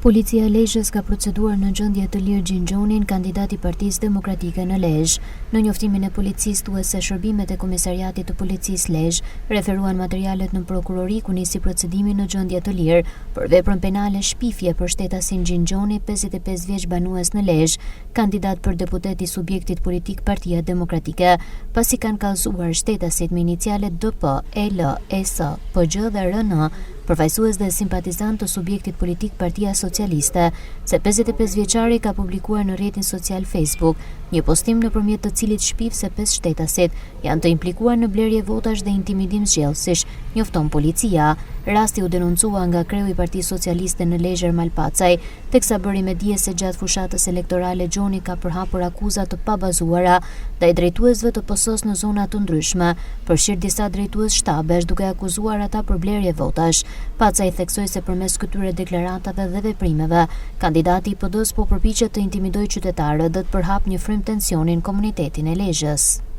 Policia e Lezhës ka proceduar në gjendje të lirë Gjinxhonin, kandidat i Partisë Demokratike në Lezhë. Në njoftimin e policisë thuhet se shërbimet e Komisariatit të Policisë Lezhë referuan materialet në prokurori ku nisi procedimi në gjendje të lirë për veprën penale shpifje për shtetasin Gjinxhoni, 55 vjeç banues në Lezhë, kandidat për deputet i subjektit politik Partia Demokratike, pasi kanë kallëzuar shtetasit me inicialet DP, EL, ES, PG dhe RN, përfaqësues dhe simpatizant të subjektit politik Partia Socialiste, se 55 vjeçari ka publikuar në rrjetin social Facebook një postim nëpërmjet të cilit shpif se 5 shtetasit janë të implikuar në blerje votash dhe intimidim zgjedhësish, njofton policia. Rasti u denoncua nga kreu i Partisë Socialiste në Lezhë Ermal Pacaj, teksa bëri me dije se gjatë fushatës elektorale Gjoni ka përhapur akuza të pabazuara ndaj drejtuesve të PS-s në zona të ndryshme, përfshirë disa drejtues shtabesh, duke akuzuar ata për blerje votash. Pacaj theksoi se përmes këtyre deklaratave dhe veprimeve, kandidati i PD-s po përpiqet të intimidojë qytetarët dhe të përhap një frym tensioni në komunitetin e Lezhës.